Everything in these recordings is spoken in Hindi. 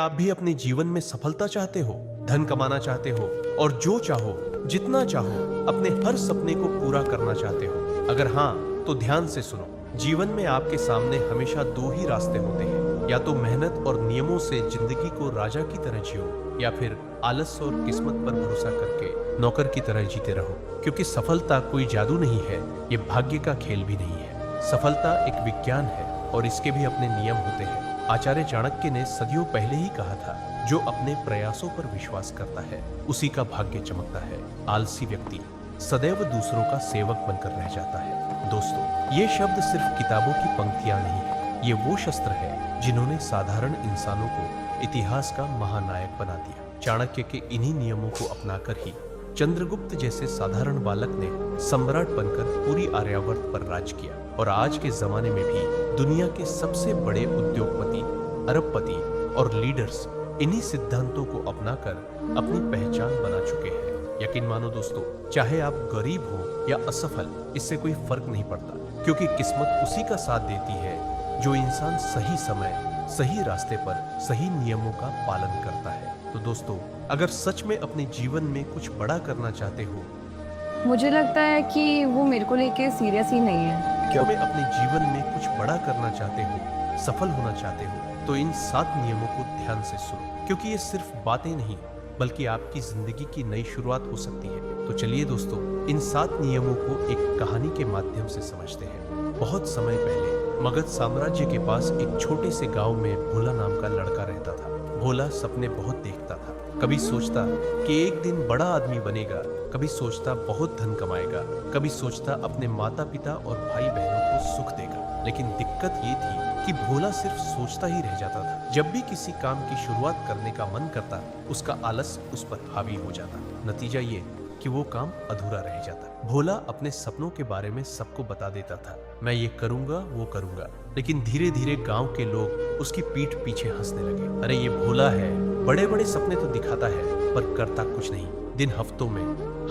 आप भी अपने जीवन में सफलता चाहते हो, धन कमाना चाहते हो और जो चाहो, जितना चाहो, अपने हर सपने को पूरा करना चाहते हो? अगर हाँ, तो ध्यान से सुनो। जीवन में आपके सामने हमेशा दो ही रास्ते होते हैं, या तो मेहनत और नियमों से जिंदगी को राजा की तरह जियो, या फिर आलस और किस्मत पर भरोसा करके नौकर की तरह जीते रहो। क्योंकि सफलता कोई जादू नहीं है, ये भाग्य का खेल भी नहीं है। सफलता एक विज्ञान है और इसके भी अपने नियम होते हैं। आचार्य चाणक्य ने सदियों पहले ही कहा था, जो अपने प्रयासों पर विश्वास करता है उसी का भाग्य चमकता है। आलसी व्यक्ति सदैव दूसरों का सेवक बनकर रह जाता है। दोस्तों, ये शब्द सिर्फ किताबों की पंक्तियां नहीं है, ये वो शस्त्र है जिन्होंने साधारण इंसानों को इतिहास का महानायक बना दिया। चाणक्य के इन्हीं नियमों को अपनाकर ही चंद्रगुप्त जैसे साधारण बालक ने सम्राट बनकर पूरी आर्यावर्त पर राज किया, और आज के जमाने में भी दुनिया के सबसे बड़े उद्योगपति, अरबपति और लीडर्स इन्हीं सिद्धांतों को अपनाकर अपनी पहचान बना चुके हैं। यकीन मानो दोस्तों, चाहे आप गरीब हो या असफल, इससे कोई फर्क नहीं पड़ता, क्योंकि किस्मत उसी का साथ देती है जो इंसान सही समय, सही रास्ते पर सही नियमों का पालन करता है। तो दोस्तों, अगर सच में अपने जीवन में कुछ बड़ा करना चाहते हो, मुझे लगता है कि वो मेरे को लेके सीरियस ही नहीं है। क्या में अपने जीवन में कुछ बड़ा करना चाहते हो, सफल होना चाहते हो, तो इन 7 नियमों को ध्यान से सुनो, क्योंकि ये सिर्फ बातें नहीं बल्कि आपकी जिंदगी की नई शुरुआत हो सकती है। तो चलिए दोस्तों, इन 7 नियमों को एक कहानी के माध्यम से समझते हैं। बहुत समय पहले मगध साम्राज्य के पास एक छोटे से गांव में भोला नाम का लड़का रहता था। भोला सपने बहुत देखता था। कभी सोचता कि एक दिन बड़ा आदमी बनेगा, कभी सोचता बहुत धन कमाएगा, कभी सोचता अपने माता पिता और भाई बहनों को सुख देगा। लेकिन दिक्कत ये थी कि भोला सिर्फ सोचता ही रह जाता था। जब भी किसी काम की शुरुआत करने का मन करता, उसका आलस उस पर हावी हो जाता। नतीजा ये कि वो काम अधूरा रह जाता। भोला अपने सपनों के बारे में सबको बता देता था, मैं ये करूंगा, वो करूंगा। लेकिन धीरे धीरे गांव के लोग उसकी पीठ पीछे हंसने लगे। अरे ये भोला है, बड़े बड़े सपने तो दिखाता है पर करता कुछ नहीं। दिन हफ्तों में,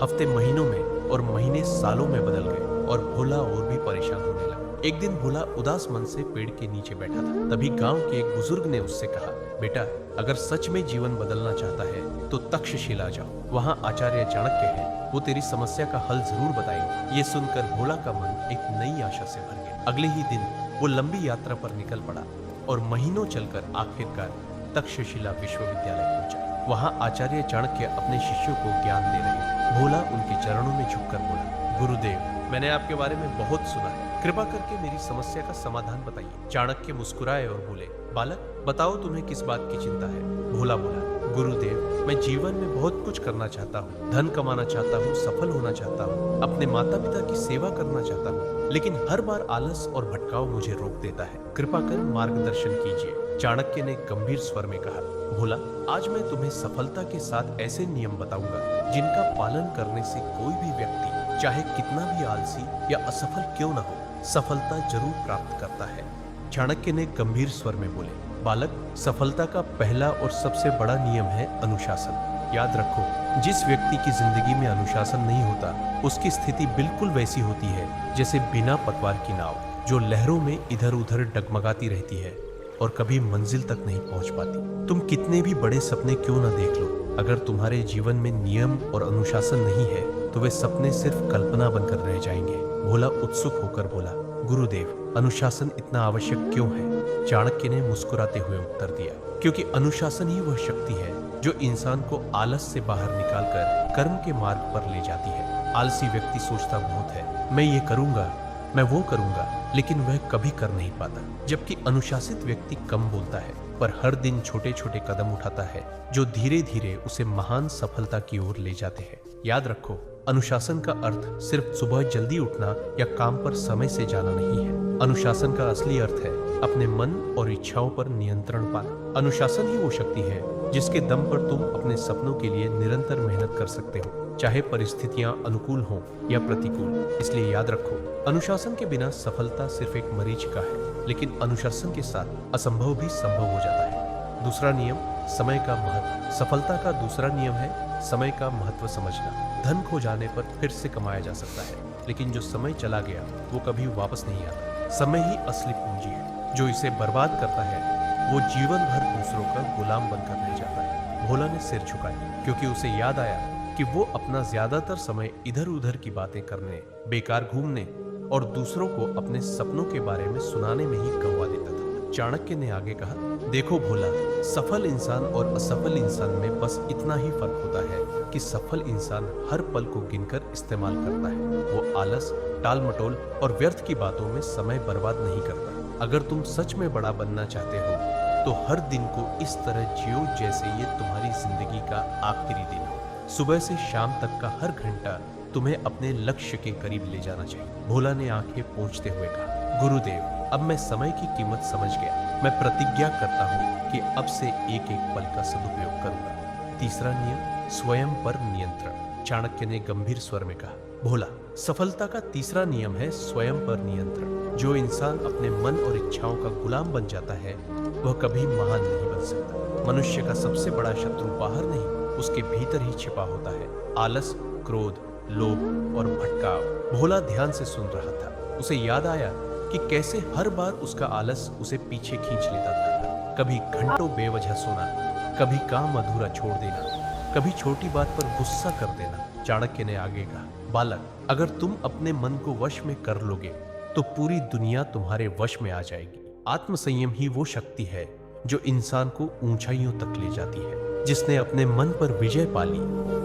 हफ्ते महीनों में और महीने सालों में बदल गए और भोला और भी परेशान होने लगा। एक दिन भोला उदास मन से पेड़ के नीचे बैठा था। तभी गांव के एक बुजुर्ग ने उससे कहा, बेटा, अगर सच में जीवन बदलना चाहता है तो तक्षशिला जाओ। वहां आचार्य चाणक्य है, वो तेरी समस्या का हल जरूर बताएंगे। ये सुनकर भोला का मन एक नई आशा से भर गया। अगले ही दिन वो लंबी यात्रा पर निकल पड़ा और महीनों चलकर आखिरकार तक्षशिला विश्वविद्यालय पहुंचा। वहां आचार्य चाणक्य अपने शिष्यों को ज्ञान दे रहे थे। भोला उनके चरणों में झुककर बोला, गुरुदेव, मैंने आपके बारे में बहुत सुना है, कृपा करके मेरी समस्या का समाधान बताइए। चाणक्य मुस्कुराए और बोले, बालक, बताओ तुम्हें किस बात की चिंता है? भोला बोला, गुरुदेव, मैं जीवन में बहुत कुछ करना चाहता हूँ, धन कमाना चाहता हूँ, सफल होना चाहता हूँ, अपने माता पिता की सेवा करना चाहता हूँ, लेकिन हर बार आलस और भटकाव मुझे रोक देता है। कृपा कर मार्गदर्शन कीजिए। चाणक्य ने गंभीर स्वर में कहा, भोला, आज मैं तुम्हें सफलता के साथ ऐसे नियम बताऊंगा जिनका पालन करने से कोई भी व्यक्ति, चाहे कितना भी आलसी या असफल क्यों न हो, सफलता जरूर प्राप्त करता है। चाणक्य ने गंभीर स्वर में बोले, बालक, सफलता का पहला और सबसे बड़ा नियम है अनुशासन। याद रखो, जिस व्यक्ति की जिंदगी में अनुशासन नहीं होता, उसकी स्थिति बिल्कुल वैसी होती है जैसे बिना पतवार की नाव, जो लहरों में इधर उधर डगमगाती रहती है और कभी मंजिल तक नहीं पहुंच पाती। तुम कितने भी बड़े सपने क्यों न देख लो, अगर तुम्हारे जीवन में नियम और अनुशासन नहीं है तो वे सपने सिर्फ कल्पना बनकर रह जाएंगे। भोला उत्सुक होकर बोला, गुरुदेव, अनुशासन इतना आवश्यक क्यों है? चाणक्य ने मुस्कुराते हुए उत्तर दिया, क्योंकि अनुशासन ही वह शक्ति है जो इंसान को आलस से बाहर निकालकर कर्म के मार्ग पर ले जाती है। आलसी व्यक्ति सोचता बहुत है, मैं ये करूंगा, मैं वो करूंगा, लेकिन वह कभी कर नहीं पाता। जबकि अनुशासित व्यक्ति कम बोलता है पर हर दिन छोटे छोटे कदम उठाता है जो धीरे धीरे उसे महान सफलता की ओर ले जाते हैं। याद रखो, अनुशासन का अर्थ सिर्फ सुबह जल्दी उठना या काम पर समय से जाना नहीं है। अनुशासन का असली अर्थ है अपने मन और इच्छाओं पर नियंत्रण पाना। अनुशासन ही वो शक्ति है जिसके दम पर तुम अपने सपनों के लिए निरंतर मेहनत कर सकते हो, चाहे परिस्थितियां अनुकूल हों या प्रतिकूल। इसलिए याद रखो, अनुशासन के बिना सफलता सिर्फ एक मरीचिका है, लेकिन अनुशासन के साथ असंभव भी संभव हो जाता है। दूसरा नियम, समय का महत्व। सफलता का दूसरा नियम है समय का महत्व समझना। धन खो जाने पर फिर से कमाया जा सकता है, लेकिन जो समय चला गया वो कभी वापस नहीं आता। समय ही असली पूंजी है, जो इसे बर्बाद करता है वो जीवन भर दूसरों का गुलाम बनकर रह जाता है। भोला ने सिर झुकाया क्योंकि उसे याद आया कि वो अपना ज्यादातर समय इधर उधर की बातें करने, बेकार घूमने और दूसरों को अपने सपनों के बारे में सुनाने में ही गंवा देता था। चाणक्य ने आगे कहा, देखो भोला, सफल इंसान और असफल इंसान में बस इतना ही फर्क होता है कि सफल इंसान हर पल को गिनकर इस्तेमाल करता है। वो आलस, टाल मटोल और व्यर्थ की बातों में समय बर्बाद नहीं करता। अगर तुम सच में बड़ा बनना चाहते हो तो हर दिन को इस तरह जियो जैसे ये तुम्हारी जिंदगी का आखिरी दिन हो। सुबह से शाम तक का हर घंटा तुम्हें अपने लक्ष्य के करीब ले जाना चाहिए। भोला ने आंखें पोंछते हुए कहा, गुरुदेव, अब मैं समय की कीमत समझ गया। मैं प्रतिज्ञा करता हूँ कि अब से एक एक पल का सदुपयोग करूंगा। तीसरा नियम, स्वयं पर नियंत्रण। चाणक्य ने गंभीर स्वर में कहा, भोला, सफलता का तीसरा नियम है स्वयं पर नियंत्रण। जो इंसान अपने मन और इच्छाओं का गुलाम बन जाता है वह कभी महान नहीं बन सकता। मनुष्य का सबसे बड़ा शत्रु बाहर नहीं, उसके भीतर ही छिपा होता है। आलस, क्रोध, लोभ और भटकाव। भोला ध्यान से सुन रहा था। उसे याद आया कि कैसे हर बार उसका आलस उसे पीछे खींच लेता था। कभी घंटों बेवजह सोना, कभी काम अधूरा छोड़ देना, कभी छोटी बात पर गुस्सा कर देना। चाणक्य ने आगे कहा, बालक, अगर तुम अपने मन को वश में कर लोगे तो पूरी दुनिया तुम्हारे वश में आ जाएगी। आत्मसंयम ही वो शक्ति है जो इंसान को ऊंचाइयों तक ले जाती है। जिसने अपने मन पर विजय पाली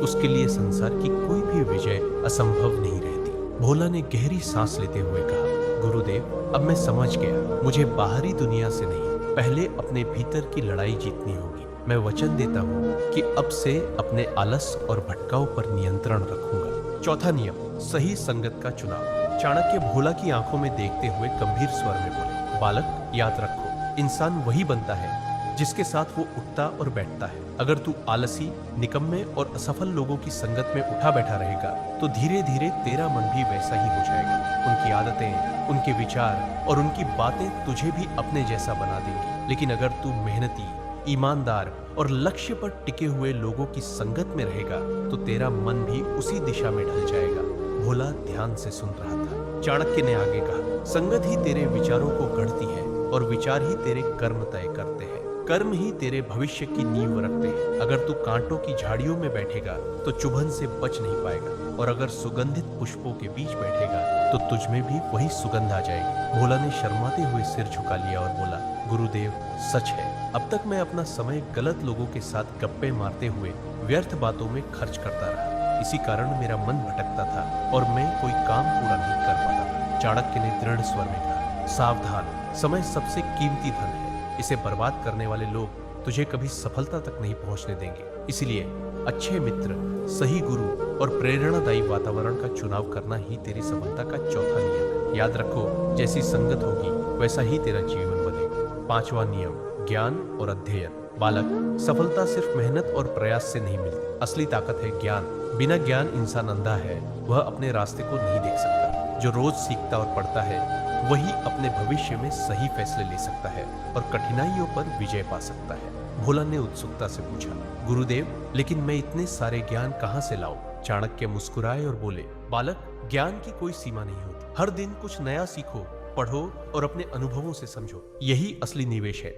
उसके लिए संसार की कोई भी विजय असंभव नहीं रहती। भोला ने गहरी सांस लेते हुए कहा, गुरुदेव, अब मैं समझ गया। मुझे बाहरी दुनिया से नहीं, पहले अपने भीतर की लड़ाई जीतनी होगी। मैं वचन देता हूँ कि अब से अपने आलस और भटकाव पर नियंत्रण रखूंगा। चौथा नियम, सही संगत का चुनाव। चाणक्य भोला की आंखों में देखते हुए गंभीर स्वर में बोले, बालक, याद रखो, इंसान वही बनता है जिसके साथ वो उठता और बैठता है। अगर तू आलसी, निकम्मे और असफल लोगों की संगत में उठा बैठा रहेगा तो धीरे धीरे तेरा मन भी वैसा ही हो जाएगा। उनकी आदतें, उनके विचार और उनकी बातें तुझे भी अपने जैसा बना देंगी। लेकिन अगर तू मेहनती, ईमानदार और लक्ष्य पर टिके हुए लोगों की संगत में रहेगा तो तेरा मन भी उसी दिशा में ढल जाएगा। भोला ध्यान से सुन रहा था। चाणक्य ने आगे कहा, संगत ही तेरे विचारों को गढ़ती है और विचार ही तेरे कर्म तय करते हैं। कर्म ही तेरे भविष्य की नींव रखते हैं। अगर तू कांटों की झाड़ियों में बैठेगा तो चुभन से बच नहीं पाएगा, और अगर सुगंधित पुष्पों के बीच बैठेगा तो तुझ में भी वही सुगंध आ जाएगी। भोला ने शर्माते हुए सिर झुका लिया और बोला, गुरुदेव, सच है, अब तक मैं अपना समय गलत लोगों के साथ गप्पे मारते हुए व्यर्थ बातों में खर्च करता रहा। इसी कारण मेरा मन भटकता था और मैं कोई काम पूरा नहीं कर पाता था। चाणक्य ने दृढ़ स्वर में कहा, सावधान, समय सबसे कीमती धन है। इसे बर्बाद करने वाले लोग तुझे कभी सफलता तक नहीं पहुंचने देंगे। इसलिए अच्छे मित्र, सही गुरु और प्रेरणादायी वातावरण का चुनाव करना ही तेरी सफलता का चौथा नियम है। याद रखो, जैसी संगत होगी वैसा ही तेरा जीवन बनेगा। पांचवा नियम, ज्ञान और अध्ययन। बालक, सफलता सिर्फ मेहनत और प्रयास से नहीं मिलती। असली ताकत है ज्ञान। बिना ज्ञान इंसान अंधा है, वह अपने रास्ते को नहीं देख सकता। जो रोज सीखता और पढ़ता है वही अपने भविष्य में सही फैसले ले सकता है और कठिनाइयों पर विजय पा सकता है। भोला ने उत्सुकता से पूछा, गुरुदेव, लेकिन मैं इतने सारे ज्ञान कहाँ से लाऊं? चाणक्य मुस्कुराए और बोले, बालक, ज्ञान की कोई सीमा नहीं होती। हर दिन कुछ नया सीखो, पढ़ो और अपने अनुभवों से समझो। यही असली निवेश है।